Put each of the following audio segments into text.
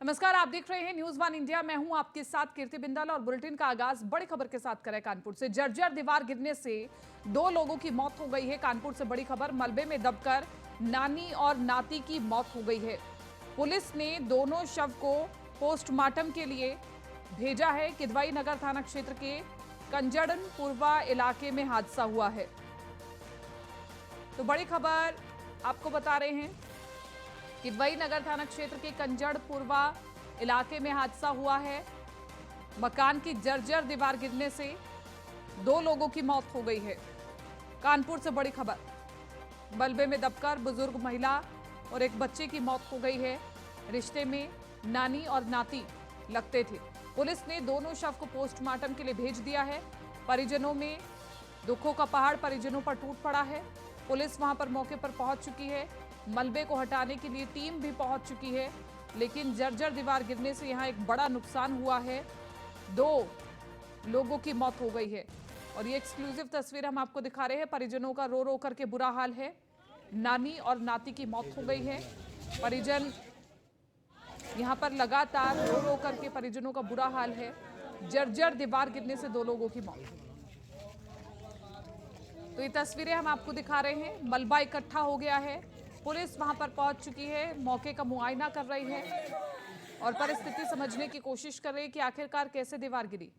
नमस्कार, आप देख रहे हैं न्यूज वन इंडिया। मैं हूं आपके साथ कीर्ति बिंदल और बुलेटिन का आगाज बड़ी खबर के साथ करें। कानपुर से जर्जर दीवार गिरने से 2 लोगों की मौत हो गई है। कानपुर से बड़ी खबर, मलबे में दबकर नानी और नाती की मौत हो गई है। पुलिस ने दोनों शव को पोस्टमार्टम के लिए भेजा है। किदवई नगर थाना क्षेत्र के कंजड़नपुरवा इलाके में हादसा हुआ है। तो बड़ी खबर आपको बता रहे हैं, किदवई नगर थाना क्षेत्र के कंजड़पुरवा इलाके में हादसा हुआ है। मकान की जर्जर दीवार गिरने से 2 लोगों की मौत हो गई है। कानपुर से बड़ी खबर, मलबे में दबकर बुजुर्ग महिला और एक बच्चे की मौत हो गई है। रिश्ते में नानी और नाती लगते थे। पुलिस ने दोनों शव को पोस्टमार्टम के लिए भेज दिया है। परिजनों में दुखों का पहाड़ परिजनों पर टूट पड़ा है। पुलिस वहां पर मौके पर पहुंच चुकी है। मलबे को हटाने के लिए टीम भी पहुंच चुकी है, लेकिन जर्जर दीवार गिरने से यहां एक बड़ा नुकसान हुआ है। 2 लोगों की मौत हो गई है और ये एक्सक्लूसिव तस्वीर हम आपको दिखा रहे हैं। परिजनों का रो रो करके बुरा हाल है। नानी और नाती की मौत हो गई है। परिजन यहां पर लगातार रो रो करके परिजनों का बुरा हाल है। जर्जर दीवार गिरने से 2 लोगों की मौत। तो ये तस्वीरें हम आपको दिखा रहे हैं। मलबा इकट्ठा हो गया है। पुलिस वहां पर पहुंच चुकी है, मौके का मुआयना कर रही है और परिस्थिति समझने की कोशिश कर रही है कि आखिरकार कैसे दीवार गिरी।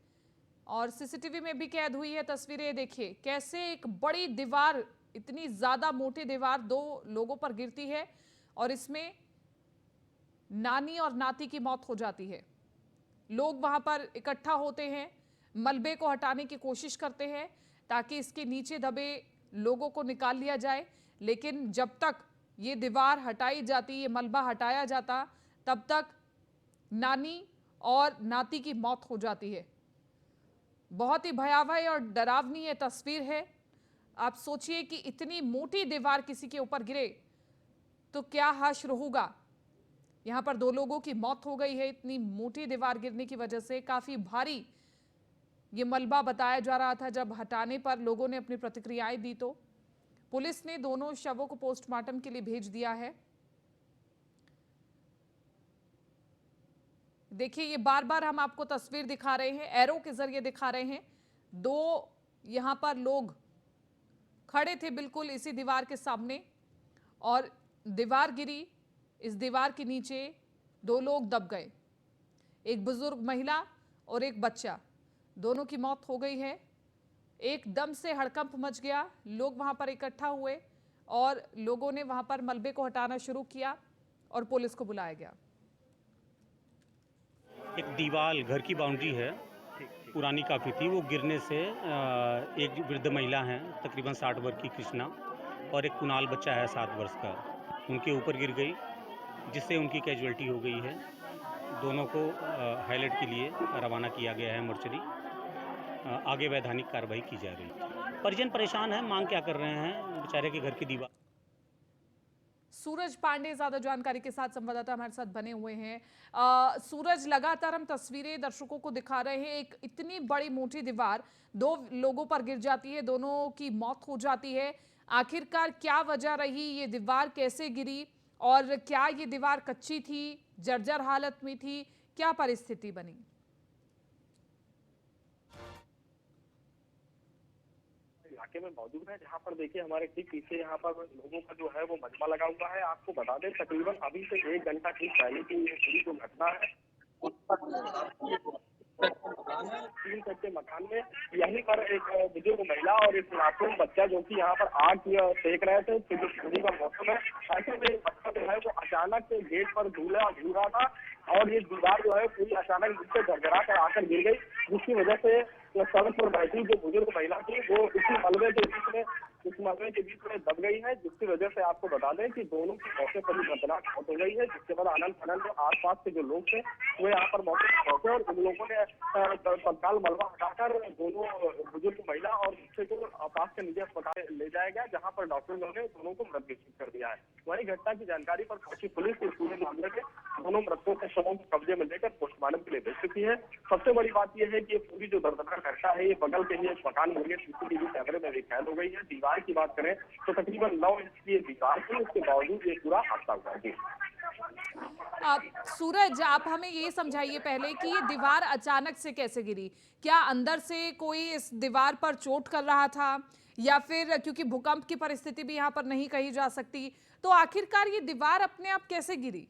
और सीसीटीवी में भी कैद हुई है तस्वीरें। देखिए कैसे एक बड़ी दीवार, इतनी ज्यादा मोटी दीवार 2 लोगों पर गिरती है और इसमें नानी और नाती की मौत हो जाती है। लोग वहां पर इकट्ठा होते हैं, मलबे को हटाने की कोशिश करते हैं ताकि इसके नीचे दबे लोगों को निकाल लिया जाए। लेकिन जब तक ये दीवार हटाई जाती, ये मलबा हटाया जाता, तब तक नानी और नाती की मौत हो जाती है। बहुत ही भयावह और डरावनी ये तस्वीर है। आप सोचिए कि इतनी मोटी दीवार किसी के ऊपर गिरे तो क्या हश्र होगा। यहां पर 2 लोगों की मौत हो गई है इतनी मोटी दीवार गिरने की वजह से। काफी भारी ये मलबा बताया जा रहा था। जब हटाने पर लोगों ने अपनी प्रतिक्रियाएं दी तो पुलिस ने दोनों शवों को पोस्टमार्टम के लिए भेज दिया है। देखिए ये बार बार हम आपको तस्वीर दिखा रहे हैं, एरो के जरिए दिखा रहे हैं। 2 यहां पर लोग खड़े थे बिल्कुल इसी दीवार के सामने और दीवार गिरी। इस दीवार के नीचे 2 लोग दब गए, एक बुजुर्ग महिला और एक बच्चा। दोनों की मौत हो गई है। एकदम से हड़कंप मच गया। लोग वहां पर इकट्ठा हुए और लोगों ने वहां पर मलबे को हटाना शुरू किया और पुलिस को बुलाया गया। एक दीवार घर की बाउंड्री है, पुरानी काफ़ी थी, वो गिरने से एक वृद्ध महिला हैं तकरीबन 60 वर्ष की कृष्णा और एक कुणाल बच्चा है 7 वर्ष का, उनके ऊपर गिर गई जिससे उनकी कैजुअल्टी हो गई है। दोनों को हाईलाइट के लिए रवाना किया गया है मोर्चरी। आगे वैधानिक कार्रवाई की जा रही है। परिजन परेशान हैं, मांग क्या कर रहे हैं, बेचारे के घर की दीवार। सूरज पांडे ज्यादा जानकारी के साथ संवाददाता हमारे साथ बने हुए हैं। सूरज, लगातार हम तस्वीरें दर्शकों को दिखा रहे हैं। एक इतनी बड़ी मोटी दीवार 2 लोगों पर गिर जाती है, दोनों की मौत हो जाती है। आखिरकार क्या वजह रही, ये दीवार कैसे गिरी और क्या ये दीवार कच्ची थी, जर्जर हालत में थी, क्या परिस्थिति बनी? इलाके में मौजूद है, जहाँ पर देखिए हमारे ठीक पीछे यहाँ पर लोगों का जो है वो मजमा लगा हुआ है। आपको बता दें तकरीबन अभी से 1 घंटा ठीक पहले की ये पूरी जो घटना है, उस पर 3 छत के मकान में यहीं पर एक बुजुर्ग महिला और एक मासूम बच्चा जो कि यहाँ पर आग सेक रहे थे, क्योंकि ठंडी का मौसम है। ऐसे में बच्चा जो है वो अचानक से गेट पर झूल रहा था और ये दीवार जो है पूरी अचानक नीचे झरझरा कर आकर गिर गई, जिसकी वजह से सड़क पर बैठी जो बुजुर्ग महिला थी वो इस मलबे के बीच में दब गई है, जिसकी वजह से आपको बता दें कि दोनों की मौके पर ही दर्दनाक मौत हो गई है। जिसके बाद आनंद फनन जो आसपास के जो लोग थे वो यहाँ पर मौके पर पहुंचे और उन लोगों ने तत्काल मलबा हटाकर दोनों बुजुर्ग महिला और बच्चे को पास के निजी अस्पताल ले जाया गया, जहाँ पर डॉक्टरों ने दोनों को मृत घोषित कर दिया है। वही घटना की जानकारी पर पहुंची पुलिस इस पूरे मामले में दोनों मृतकों के शवों को कब्जे में लेकर पोस्टमार्टम के लिए भेज चुकी है। सबसे बड़ी बात यह है कि ये पूरी जो दर्दनाक घटना है ये बगल के ही एक मकान में सीसीटीवी कैमरे में भी कैद हो गई है। दीवार की बात करें तो तकरीबन 9 इंच की दीवार थी, उसके बावजूद ये पूरा हादसा हुआ है। अ, सूरज, आप हमें ये समझाइए पहले कि ये दीवार अचानक से कैसे गिरी? क्या अंदर से कोई इस दीवार पर चोट कर रहा था, या फिर क्योंकि भूकंप की परिस्थिति भी यहाँ पर नहीं कही जा सकती, तो आखिरकार ये दीवार अपने आप कैसे गिरी?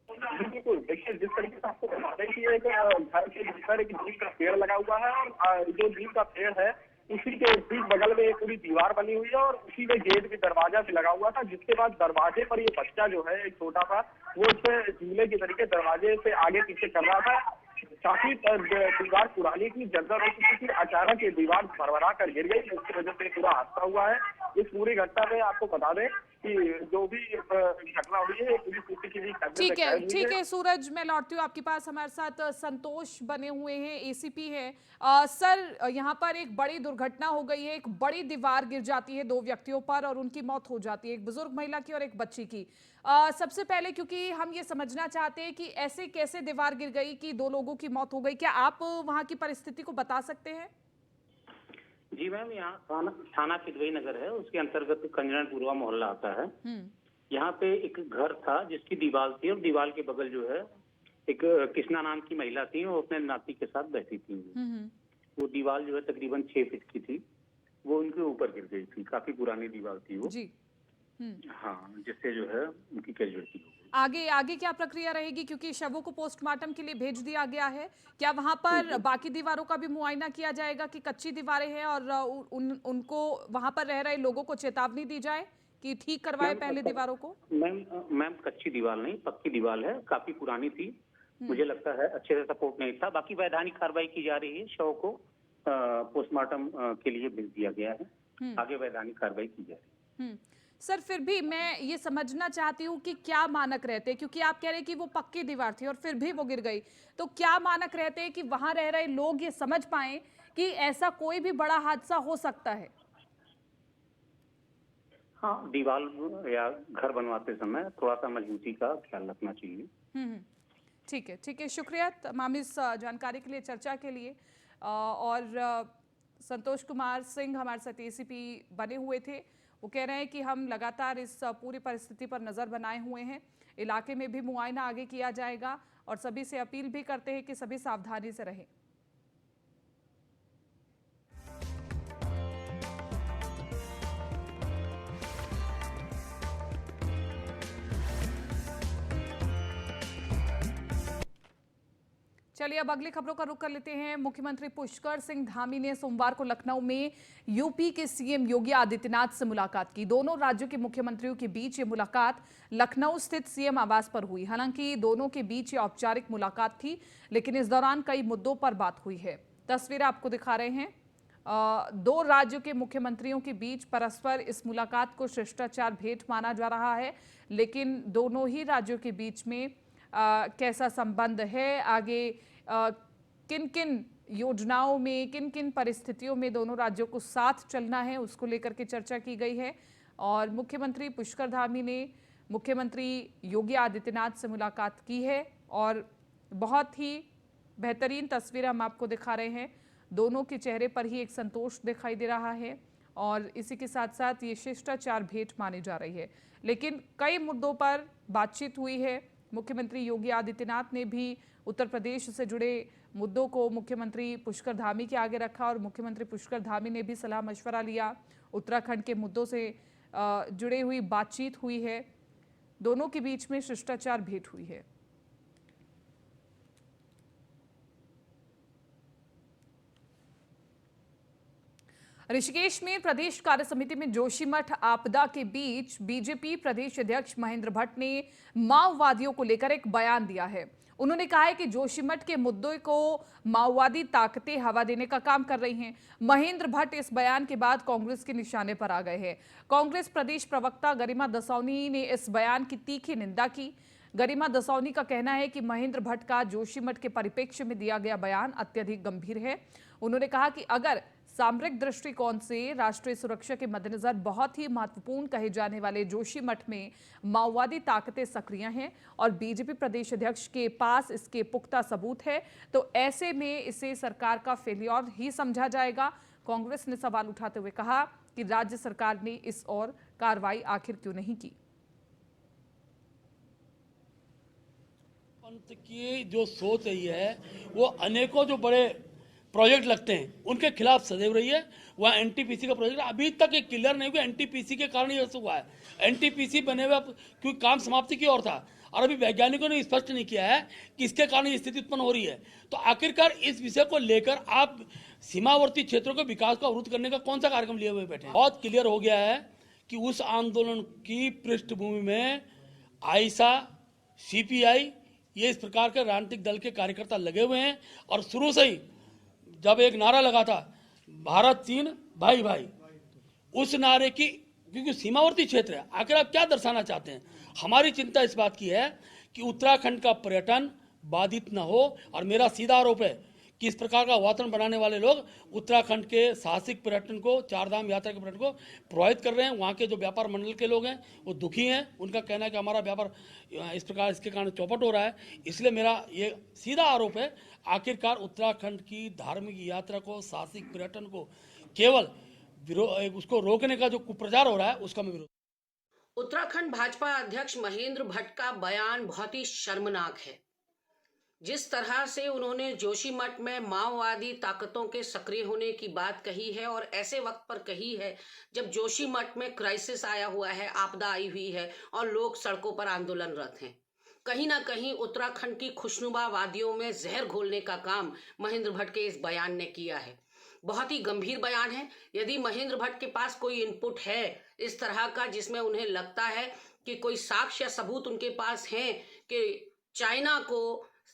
बिल्कुल, देखिए जिस तरीके से आपको बता दें कि एक घर के भीतर एक नीम का पेड़ लगा हुआ है और जो नीम का पेड़ है उसी के ठीक बगल में एक पूरी दीवार बनी हुई है और उसी में गेट भी दरवाजा भी लगा हुआ था, जिसके बाद दरवाजे पर ये बच्चा जो है एक छोटा सा वो उससे झूले के तरीके दरवाजे से आगे पीछे कर रहा था। काफी दीवार पुरानी थी, जर्जर हो चुकी थी, अचानक ये दीवार भरभरा कर गिर गई, जिसकी वजह से पूरा हादसा हुआ है। इस पूरी घटना में आपको बता दें कि जो भी घटना हुई है पूरी सीसीटीवी कैमरे में कैद हुई ठीक है। है सूरज, मैं लौटती हूँ आपके पास। हमारे साथ संतोष बने हुए हैं, एसीपी हैं। सर, यहाँ पर एक बड़ी दुर्घटना हो गई है, एक बड़ी दीवार गिर जाती है 2 व्यक्तियों पर और उनकी मौत हो जाती है, एक बुजुर्ग महिला की और एक बच्ची की। सबसे पहले क्योंकि हम ये समझना चाहते हैं कि ऐसे कैसे दीवार गिर गई कि 2 लोगों की मौत हो गई, क्या आप वहाँ की परिस्थिति को बता सकते हैं? जी मैम, यहाँ थाना किदवई नगर है, उसके अंतर्गत कंजनपुरवा मोहल्ला आता है। यहाँ पे एक घर था जिसकी दीवार थी और दीवार के बगल जो है एक कृष्णा नाम की महिला थी, वो अपने नाती के साथ बैठी थी। वो दीवार जो है तकरीबन 6 फीट की थी, वो उनके ऊपर गिर गई थी। काफी पुरानी दीवार थी वो। जी। हाँ, जिससे जो है उनकी कैजुअलिटी हो गई। आगे आगे क्या प्रक्रिया रहेगी, क्योंकि शवों को पोस्टमार्टम के लिए भेज दिया गया है? क्या वहां पर बाकी दीवारों का भी मुआयना किया जाएगा कि कच्ची दीवारें हैं और उनको वहां पर रह रहे लोगों को चेतावनी दी जाए कि ठीक करवाए पहले दीवारों को? मैम कच्ची दीवार नहीं, पक्की दीवार है, काफी पुरानी थी। मुझे लगता है अच्छे से सपोर्ट नहीं था। बाकी वैधानिक कार्रवाई की जा रही है, शव को पोस्टमार्टम के लिए भेज दिया गया है। आगे वैधानिक कार्रवाई की जा रही है। सर, फिर भी मैं ये समझना चाहती हूँ कि क्या मानक रहते हैं, क्योंकि आप कह रहे हैं कि वो पक्की दीवार थी और फिर भी वो गिर गई, तो क्या मानक रहते हैं कि वहां रह रहे लोग ये समझ पाए कि ऐसा कोई भी बड़ा हादसा हो सकता है? हाँ, दीवार या घर बनवाते समय थोड़ा सा मजबूती का ख्याल रखना चाहिए। ठीक है, शुक्रिया तमाम इस जानकारी के लिए, चर्चा के लिए। और संतोष कुमार सिंह हमारे साथ एसीपी बने हुए थे। वो कह रहे हैं कि हम लगातार इस पूरी परिस्थिति पर नज़र बनाए हुए हैं, इलाके में भी मुआयना आगे किया जाएगा और सभी से अपील भी करते हैं कि सभी सावधानी से रहें। चलिए अब अगली खबरों का रुख कर लेते हैं। मुख्यमंत्री पुष्कर सिंह धामी ने सोमवार को लखनऊ में यूपी के सीएम योगी आदित्यनाथ से मुलाकात की। दोनों राज्यों के मुख्यमंत्रियों के बीच ये मुलाकात लखनऊ स्थित सीएम आवास पर हुई। हालांकि दोनों के बीच ये औपचारिक मुलाकात थी, लेकिन इस दौरान कई मुद्दों पर बात हुई है। तस्वीर आपको दिखा रहे हैं। 2 राज्यों के मुख्यमंत्रियों के बीच परस्पर इस मुलाकात को शिष्टाचार भेंट माना जा रहा है, लेकिन दोनों ही राज्यों के बीच में कैसा संबंध है, आगे किन किन योजनाओं में, किन किन परिस्थितियों में दोनों राज्यों को साथ चलना है, उसको लेकर के चर्चा की गई है। और मुख्यमंत्री पुष्कर धामी ने मुख्यमंत्री योगी आदित्यनाथ से मुलाकात की है और बहुत ही बेहतरीन तस्वीर हम आपको दिखा रहे हैं। दोनों के चेहरे पर ही एक संतोष दिखाई दे रहा है और इसी के साथ साथ ये शिष्टाचार भेंट मानी जा रही है। लेकिन कई मुद्दों पर बातचीत हुई है। मुख्यमंत्री योगी आदित्यनाथ ने भी उत्तर प्रदेश से जुड़े मुद्दों को मुख्यमंत्री पुष्कर धामी के आगे रखा और मुख्यमंत्री पुष्कर धामी ने भी सलाह मशवरा लिया। उत्तराखंड के मुद्दों से जुड़े हुई बातचीत हुई है। दोनों के बीच में शिष्टाचार भेंट हुई है। ऋषिकेश में प्रदेश कार्य समिति में जोशीमठ आपदा के बीच बीजेपी प्रदेश अध्यक्ष महेंद्र भट्ट ने माओवादियों को लेकर एक बयान दिया है। उन्होंने कहा है कि जोशीमठ के मुद्दे को माओवादी ताकतें हवा देने का काम कर रही हैं। महेंद्र भट्ट इस बयान के बाद कांग्रेस के निशाने पर आ गए हैं। कांग्रेस प्रदेश प्रवक्ता गरिमा दसौनी ने इस बयान की तीखी निंदा की। गरिमा दसौनी का कहना है कि महेंद्र भट्ट का जोशीमठ के परिप्रेक्ष्य में दिया गया बयान अत्यधिक गंभीर है। उन्होंने कहा कि अगर सामरिक दृष्टिकोण से राष्ट्रीय सुरक्षा के मद्देनजर बहुत ही महत्वपूर्ण कहे जाने वाले जोशीमठ में माओवादी ताकतें सक्रिय हैं और बीजेपी प्रदेश अध्यक्ष के पास इसके पुख्ता सबूत है, तो ऐसे में इसे सरकार का फेलियर ही समझा जाएगा। कांग्रेस ने सवाल उठाते हुए कहा कि राज्य सरकार ने इस ओर कार्रवाई आखिर क्यों नहीं की। पंत की जो सोच रही है वो अनेकों जो बड़े प्रोजेक्ट लगते हैं उनके खिलाफ सदैव रही है। वह एनटीपीसी का प्रोजेक्ट अभी तक एक क्लियर नहीं हुआ, एनटीपीसी के कारण ये ऐसा हुआ है। एनटीपीसी बने हुए क्योंकि काम समाप्ति की ओर था और अभी वैज्ञानिकों ने स्पष्ट नहीं किया है कि इसके कारण ये स्थिति उत्पन्न हो रही है। तो आखिरकार इस विषय को लेकर आप सीमावर्ती क्षेत्रों के विकास को अवरुद्ध करने का कौन सा कार्यक्रम लिए हुए बैठे हैं? बहुत क्लियर हो गया है कि उस आंदोलन की पृष्ठभूमि में आईसा, सीपीआई, ये इस प्रकार के राजनीतिक दल के कार्यकर्ता लगे हुए हैं। और शुरू से ही जब एक नारा लगा था भारत चीन भाई भाई, उस नारे की, क्योंकि सीमावर्ती क्षेत्र है, आखिर आप क्या दर्शाना चाहते हैं? हमारी चिंता इस बात की है कि उत्तराखंड का पर्यटन बाधित न हो। और मेरा सीधा आरोप है कि इस प्रकार का वातावरण बनाने वाले लोग उत्तराखंड के साहसिक पर्यटन को, चारधाम यात्रा के पर्यटन को प्रभावित कर रहे हैं। वहाँ के जो व्यापार मंडल के लोग हैं वो दुखी हैं। उनका कहना है कि हमारा व्यापार इस प्रकार इसके कारण चौपट हो रहा है। इसलिए मेरा ये सीधा आरोप है, आखिरकार उत्तराखंड की धार्मिक यात्रा को, साहसिक पर्यटन को केवल उसको रोकने का जो कुप्रचार हो रहा है उसका मैं विरोध। उत्तराखंड भाजपा अध्यक्ष महेंद्र भट्ट का बयान बहुत ही शर्मनाक है। जिस तरह से उन्होंने जोशीमठ में माओवादी ताकतों के सक्रिय होने की बात कही है और ऐसे वक्त पर कही है जब जोशीमठ में क्राइसिस आया हुआ है, आपदा आई हुई है और लोग सड़कों पर आंदोलनरत हैं, कहीं ना कहीं उत्तराखंड की खुशनुमा वादियों में जहर घोलने का काम महेंद्र भट्ट के इस बयान ने किया है। बहुत ही गंभीर बयान है। यदि महेंद्र भट्ट के पास कोई इनपुट है इस तरह का जिसमें उन्हें लगता है कि कोई साक्ष्य या सबूत उनके पास हैं कि चाइना को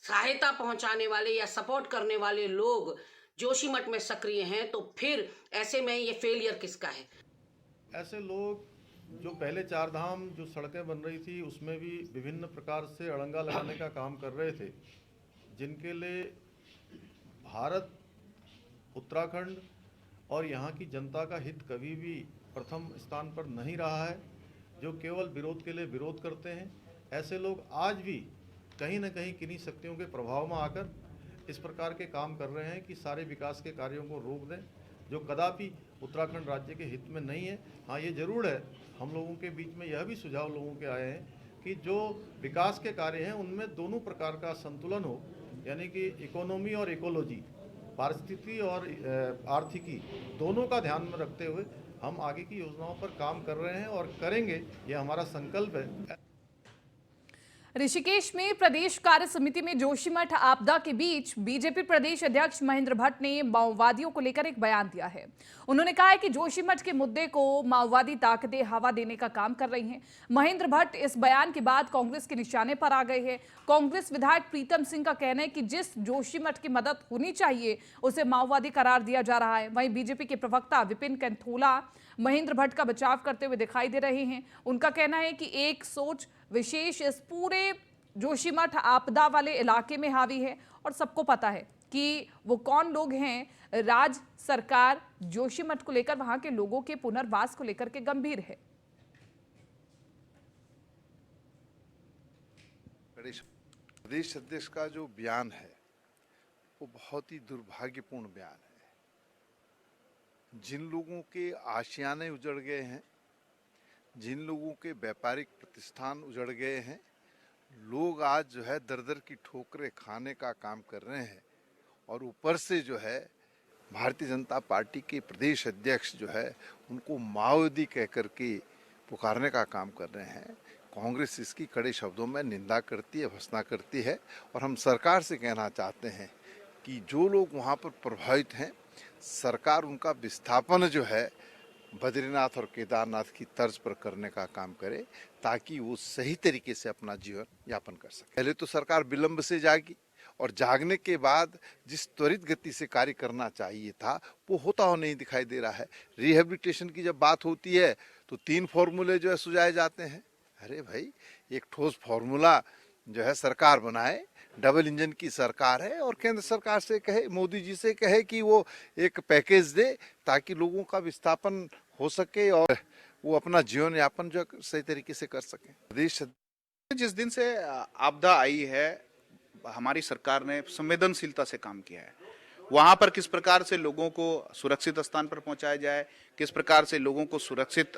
सहायता पहुंचाने वाले या सपोर्ट करने वाले लोग जोशीमठ में सक्रिय हैं, तो फिर ऐसे में ये फेलियर किसका है? ऐसे लोग जो पहले चारधाम जो सड़कें बन रही थी उसमें भी विभिन्न प्रकार से अड़ंगा लगाने का काम कर रहे थे, जिनके लिए भारत, उत्तराखंड और यहाँ की जनता का हित कभी भी प्रथम स्थान पर नहीं रहा है, जो केवल विरोध के लिए विरोध करते हैं। ऐसे लोग आज भी कहीं न कहीं किन्हीं शक्तियों के प्रभाव में आकर इस प्रकार के काम कर रहे हैं कि सारे विकास के कार्यों को रोक दें, जो कदापि उत्तराखंड राज्य के हित में नहीं है। हाँ, ये ज़रूर है, हम लोगों के बीच में यह भी सुझाव लोगों के आए हैं कि जो विकास के कार्य हैं उनमें दोनों प्रकार का संतुलन हो, यानी कि इकोनॉमी और इकोलॉजी, पारिस्थितिकी और आर्थिकी, दोनों का ध्यान में रखते हुए हम आगे की योजनाओं पर काम कर रहे हैं और करेंगे, यह हमारा संकल्प है। ऋषिकेश में प्रदेश कार्य समिति में जोशीमठ आपदा के बीच बीजेपी प्रदेश अध्यक्ष महेंद्र भट्ट ने माओवादियों को लेकर एक बयान दिया है। उन्होंने कहा है कि जोशीमठ के मुद्दे को माओवादी ताकतें हवा देने का काम कर रही हैं। महेंद्र भट्ट इस बयान के बाद कांग्रेस के निशाने पर आ गए हैं। कांग्रेस विधायक प्रीतम सिंह का कहना है कि जिस जोशीमठ की मदद होनी चाहिए उसे माओवादी करार दिया जा रहा है। वहीं बीजेपी के प्रवक्ता विपिन कैंथोला महेंद्र भट्ट का बचाव करते हुए दिखाई दे रहे हैं। उनका कहना है कि एक सोच विशेष इस पूरे जोशीमठ आपदा वाले इलाके में हावी है और सबको पता है कि वो कौन लोग हैं। राज्य सरकार जोशीमठ को लेकर वहां के लोगों के पुनर्वास को लेकर के गंभीर है। प्रदेश अध्यक्ष का जो बयान है वो बहुत ही दुर्भाग्यपूर्ण बयान है। जिन लोगों के आशियाने उजड़ गए हैं, जिन लोगों के व्यापारिक प्रतिष्ठान उजड़ गए हैं, लोग आज जो है दर दर की ठोकरें खाने का काम कर रहे हैं और ऊपर से जो है भारतीय जनता पार्टी के प्रदेश अध्यक्ष जो है उनको माओवादी कह करके पुकारने का काम कर रहे हैं। कांग्रेस इसकी कड़े शब्दों में निंदा करती है, भर्त्सना करती है और हम सरकार से कहना चाहते हैं कि जो लोग वहाँ पर प्रभावित हैं, सरकार उनका विस्थापन जो है बद्रीनाथ और केदारनाथ की तर्ज पर करने का काम करे ताकि वो सही तरीके से अपना जीवन यापन कर सके। पहले तो सरकार विलंब से जागी और जागने के बाद जिस त्वरित गति से कार्य करना चाहिए था वो होता हुआ नहीं दिखाई दे रहा है। रिहेबिलिटेशन की जब बात होती है तो 3 फॉर्मूले जो है सुझाए जाते हैं। अरे भाई, एक ठोस फॉर्मूला जो है सरकार बनाए, डबल इंजन की सरकार है और केंद्र सरकार से कहे, मोदी जी से कहे कि वो एक पैकेज दे ताकि लोगों का विस्थापन हो सके और वो अपना जीवन यापन जो सही तरीके से कर सके। प्रदेश जिस दिन से आपदा आई है हमारी सरकार ने संवेदनशीलता से काम किया है। वहाँ पर किस प्रकार से लोगों को सुरक्षित स्थान पर पहुँचाया जाए, किस प्रकार से लोगों को सुरक्षित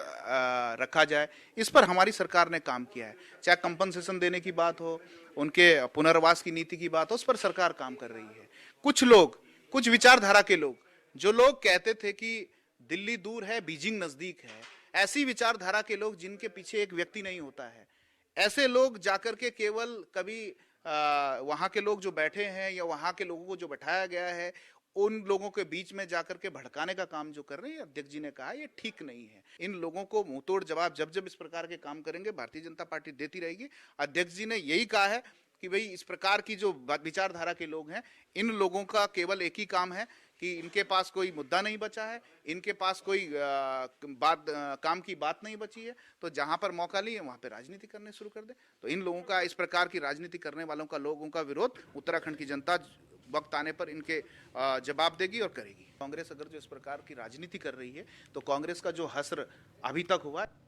रखा जाए, इस पर हमारी सरकार ने काम किया है। चाहे कंपनसेशन देने की बात हो, उनके पुनर्वास की नीति की बात हो, उस पर सरकार काम कर रही है। कुछ लोग, कुछ विचारधारा के लोग, जो लोग कहते थे कि दिल्ली दूर है, बीजिंग नजदीक है, ऐसी विचारधारा के लोग जिनके पीछे एक व्यक्ति नहीं होता है, ऐसे लोग जाकर के केवल कभी वहां के लोग जो बैठे हैं या वहां के लोगों को जो बैठाया गया है, उन लोगों के बीच में जाकर के भड़काने का काम जो कर रहे हैं, अध्यक्ष जी ने कहा ये ठीक नहीं है। इन लोगों को मुंहतोड़ जवाब जब जब इस प्रकार के काम करेंगे भारतीय जनता पार्टी देती रहेगी। अध्यक्ष जी ने यही कहा है कि भाई इस प्रकार की जो विचारधारा के लोग हैं, इन लोगों का केवल एक ही काम है कि इनके पास कोई मुद्दा नहीं बचा है, इनके पास कोई काम की बात नहीं बची है, तो जहां पर मौका लिए वहां पे राजनीति करने शुरू कर दे। तो इन लोगों का, इस प्रकार की राजनीति करने वालों का, लोगों का विरोध उत्तराखंड की जनता वक्त आने पर इनके जवाब देगी और करेगी। कांग्रेस अगर जो इस प्रकार की राजनीति कर रही है, तो कांग्रेस का जो हश्र अभी तक हुआ है।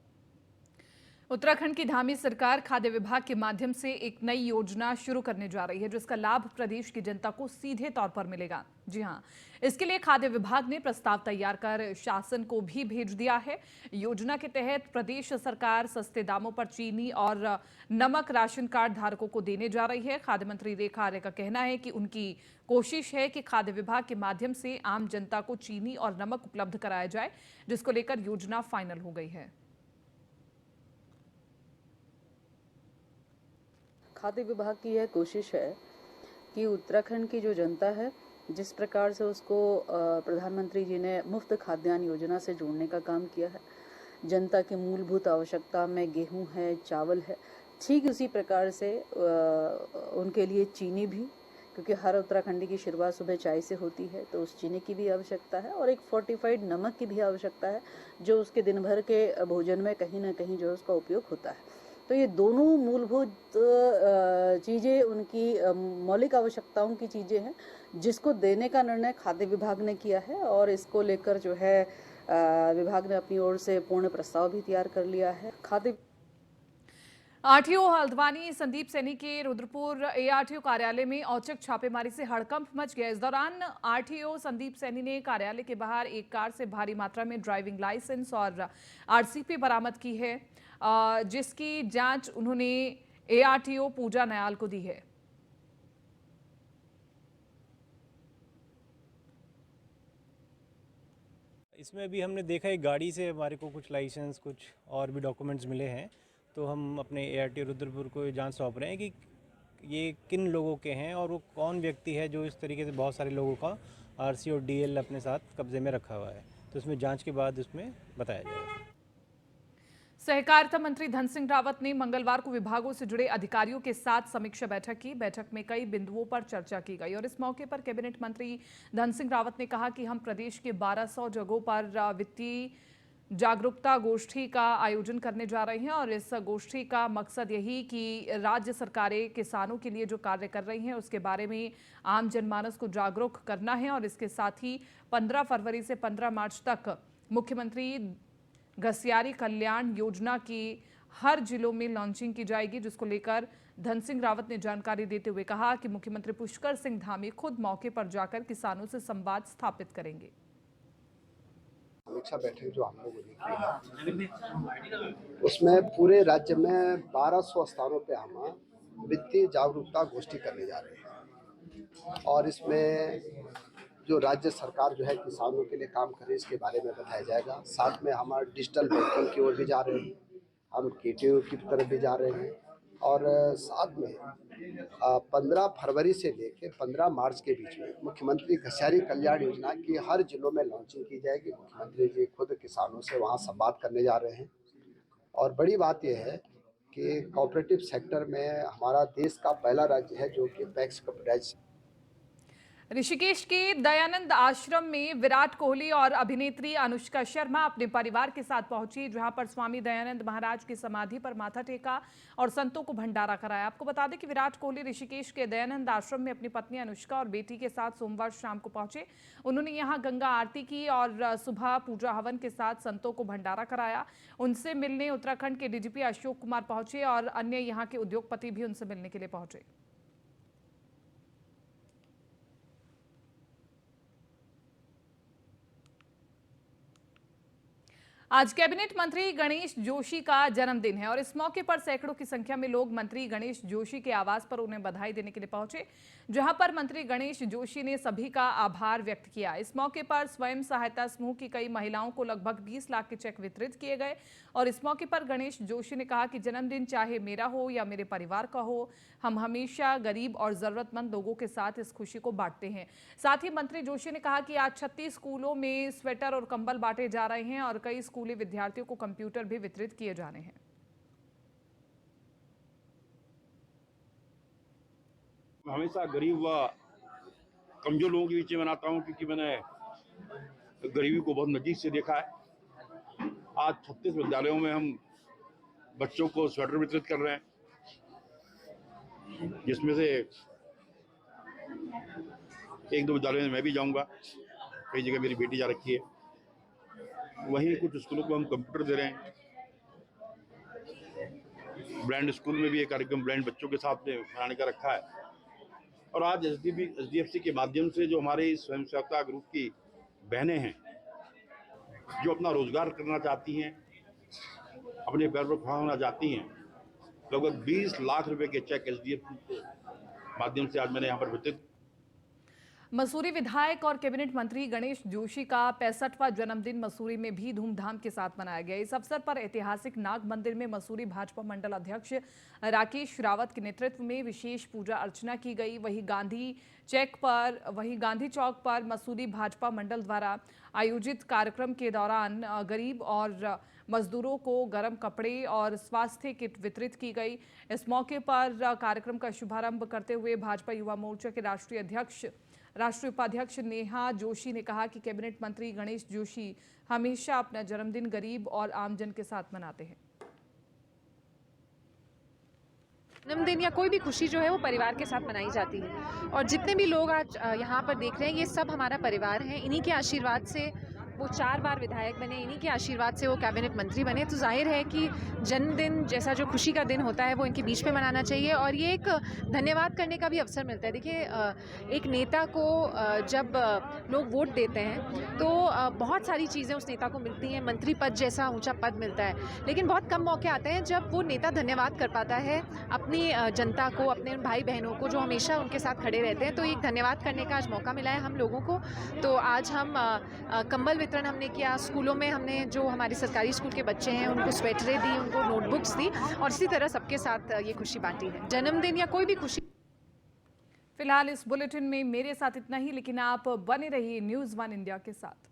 उत्तराखंड की धामी सरकार खाद्य विभाग के माध्यम से एक नई योजना शुरू करने जा रही है, जिसका लाभ प्रदेश की जनता को सीधे तौर पर मिलेगा। जी हां, इसके लिए खाद्य विभाग ने प्रस्ताव तैयार कर शासन को भी भेज दिया है। योजना के तहत प्रदेश सरकार सस्ते दामों पर चीनी और नमक राशन कार्ड धारकों को देने जा रही है। खाद्य मंत्री रेखा आर्य का कहना है कि उनकी कोशिश है कि खाद्य विभाग के माध्यम से आम जनता को चीनी और नमक उपलब्ध कराया जाए, जिसको लेकर योजना फाइनल हो गई है। खाद्य विभाग की यह कोशिश है कि उत्तराखंड की जो जनता है, जिस प्रकार से उसको प्रधानमंत्री जी ने मुफ्त खाद्यान्न योजना से जोड़ने का काम किया है, जनता की मूलभूत आवश्यकता में गेहूं है, चावल है, ठीक उसी प्रकार से उनके लिए चीनी भी, क्योंकि हर उत्तराखंडी की शुरुआत सुबह चाय से होती है, तो उस चीनी की भी आवश्यकता है और एक फोर्टिफाइड नमक की भी आवश्यकता है, जो उसके दिन भर के भोजन में कहीं ना कहीं जो उसका उपयोग होता है। तो ये दोनों मूलभूत चीज़ें उनकी मौलिक आवश्यकताओं की चीज़ें हैं, जिसको देने का निर्णय खाद्य विभाग ने किया है और इसको लेकर जो है विभाग ने अपनी ओर से पूर्ण प्रस्ताव भी तैयार कर लिया है। खाद्य आरटीओ हल्द्वानी संदीप सैनी के रुद्रपुर एआरटीओ कार्यालय में औचक छापेमारी से हड़कंप मच गया। इस दौरान आरटीओ संदीप सैनी ने कार्यालय के बाहर एक कार से भारी मात्रा में ड्राइविंग लाइसेंस और आरसीपी बरामद की है, जिसकी जांच उन्होंने एआरटीओ पूजा नयाल को दी है। इसमें भी हमने देखा है गाड़ी से हमारे को कुछ लाइसेंस, कुछ और भी डॉक्यूमेंट्स मिले हैं, तो हम अपने एआरटीओ रुद्रपुर को जांच सौंप रहे हैं कि ये किन लोगों के हैं और वो कौन व्यक्ति है जो इस तरीके से बहुत सारे लोगों का आरसी और डीएल अपने साथ कब्जे में रखा हुआ है। तो इसमें जांच के बाद इसमें बताया जाएगा। सहकारिता मंत्री धन सिंह रावत ने मंगलवार को विभागों से जुड़े अधिकारियों के साथ समीक्षा बैठक की। बैठक में कई बिंदुओं पर चर्चा की गई और इस मौके पर कैबिनेट मंत्री धन सिंह रावत ने कहा कि हम प्रदेश के 1200 जगहों पर वित्तीय जागरूकता गोष्ठी का आयोजन करने जा रहे हैं और इस गोष्ठी का मकसद यही कि राज्य सरकारें किसानों के लिए जो कार्य कर रही हैं उसके बारे में आम जनमानस को जागरूक करना है। और इसके साथ ही 15 फरवरी से 15 मार्च तक मुख्यमंत्री घसियारी कल्याण योजना की हर जिलों में लॉन्चिंग की जाएगी, जिसको लेकर धन सिंह रावत ने जानकारी देते हुए कहा कि मुख्यमंत्री पुष्कर सिंह धामी खुद मौके पर जाकर किसानों से संवाद स्थापित करेंगे। समीक्षा बैठक जो हम लोगों ने की है, उसमें पूरे राज्य में 1200 स्थानों पे हम वित्तीय जागरूकता गोष्ठी करने जा रहे हैं और इसमें जो राज्य सरकार जो है किसानों के लिए काम करे इसके बारे में बताया जाएगा। साथ में हम डिजिटल बैंकिंग की ओर भी जा रहे हैं, हम केटीओ की तरफ भी जा रहे हैं और साथ में 15 फरवरी से लेकर 15 मार्च के बीच में मुख्यमंत्री घसियारी कल्याण योजना की हर जिलों में लॉन्चिंग की जाएगी। मुख्यमंत्री जी खुद किसानों से वहां संवाद करने जा रहे हैं और बड़ी बात यह है कि कोऑपरेटिव सेक्टर में हमारा देश का पहला राज्य है जो कि पैक्स कॉपरेटिव। ऋषिकेश के दयानंद आश्रम में विराट कोहली और अभिनेत्री अनुष्का शर्मा अपने परिवार के साथ पहुंची, जहां पर स्वामी दयानंद महाराज की समाधि पर माथा टेका और संतों को भंडारा कराया। आपको बता दें कि विराट कोहली ऋषिकेश के दयानंद आश्रम में अपनी पत्नी अनुष्का और बेटी के साथ सोमवार शाम को पहुंचे। उन्होंने यहां गंगा आरती की और सुबह पूजा हवन के साथ संतों को भंडारा कराया। उनसे मिलने उत्तराखंड के डीजीपी अशोक कुमार पहुंचे और अन्य यहाँ के उद्योगपति भी उनसे मिलने के लिए पहुंचे। आज कैबिनेट मंत्री गणेश जोशी का जन्मदिन है और इस मौके पर सैकड़ों की संख्या में लोग मंत्री गणेश जोशी के आवास पर उन्हें बधाई देने के लिए पहुंचे, जहां पर मंत्री गणेश जोशी ने सभी का आभार व्यक्त किया। इस मौके पर स्वयं सहायता समूह की कई महिलाओं को लगभग 20 लाख के चेक वितरित किए गए और इस मौके पर गणेश जोशी ने कहा कि जन्मदिन चाहे मेरा हो या मेरे परिवार का हो, हम हमेशा गरीब और जरूरतमंद लोगों के साथ इस खुशी को बांटते हैं। साथ ही मंत्री जोशी ने कहा कि आज 36 स्कूलों में स्वेटर और कंबल बांटे जा रहे हैं और कई स्कूली विद्यार्थियों को कंप्यूटर भी वितरित किए जाने हैं। हमेशा गरीब व कमजोर लोगों के बीच में मनाता हूं, क्योंकि मैंने गरीबी को बहुत नज़दीक से देखा है। आज 36 विद्यालयों में हम बच्चों को स्वेटर वितरित कर रहे हैं, जिसमें से एक दो विद्यालयों में मैं भी जाऊंगा, कई जगह मेरी बेटी जा रखी है। वहीं कुछ स्कूलों को हम कंप्यूटर दे रहे हैं। ब्लाइंड स्कूल में भी एक कार्यक्रम ब्लाइंड बच्चों के साथ मनाने का रखा है। और आज SDFC के माध्यम से जो हमारे स्वयं सहायता ग्रुप की बहनें हैं, जो अपना रोजगार करना चाहती हैं, अपने पैर पर खड़ा होना चाहती हैं, लगभग 20 लाख रुपए के चेक SDFC के माध्यम से आज मैंने यहाँ पर वितरित। मसूरी विधायक और कैबिनेट मंत्री गणेश जोशी का 65वां जन्मदिन मसूरी में भी धूमधाम के साथ मनाया गया। इस अवसर पर ऐतिहासिक नाग मंदिर में मसूरी भाजपा मंडल अध्यक्ष राकेश रावत के नेतृत्व में विशेष पूजा अर्चना की गई। वहीं गांधी चौक पर मसूरी भाजपा मंडल द्वारा आयोजित कार्यक्रम के दौरान गरीब और मजदूरों को गर्म कपड़े और स्वास्थ्य किट वितरित की गई। इस मौके पर कार्यक्रम का शुभारंभ करते हुए भाजपा युवा मोर्चा के राष्ट्रीय उपाध्यक्ष नेहा जोशी ने कहा कि कैबिनेट मंत्री गणेश जोशी हमेशा अपना जन्मदिन गरीब और आमजन के साथ मनाते हैं। जन्मदिन या कोई भी खुशी जो है वो परिवार के साथ मनाई जाती है और जितने भी लोग आज यहाँ पर देख रहे हैं, ये सब हमारा परिवार है। इन्हीं के आशीर्वाद से वो 4 बार विधायक बने, इन्हीं के आशीर्वाद से वो कैबिनेट मंत्री बने। तो जाहिर है कि जन्मदिन जैसा जो खुशी का दिन होता है वो इनके बीच में मनाना चाहिए और ये एक धन्यवाद करने का भी अवसर मिलता है। देखिए, एक नेता को जब लोग वोट देते हैं तो बहुत सारी चीज़ें उस नेता को मिलती हैं, मंत्री पद जैसा ऊंचा पद मिलता है, लेकिन बहुत कम मौके आते हैं जब वो नेता धन्यवाद कर पाता है अपनी जनता को, अपने भाई बहनों को जो हमेशा उनके साथ खड़े रहते हैं। तो एक धन्यवाद करने का आज मौका मिला है हम लोगों को। तो आज हम कंबल वितरण हमने किया, स्कूलों में हमने जो हमारे सरकारी स्कूल के बच्चे हैं उनको स्वेटरें दी, उनको नोटबुक्स दी और इसी तरह सबके साथ ये खुशी बांटी है। जन्मदिन या कोई भी खुशी। फिलहाल इस बुलेटिन में मेरे साथ इतना ही, लेकिन आप बने रहिए न्यूज़ 1 इंडिया के साथ।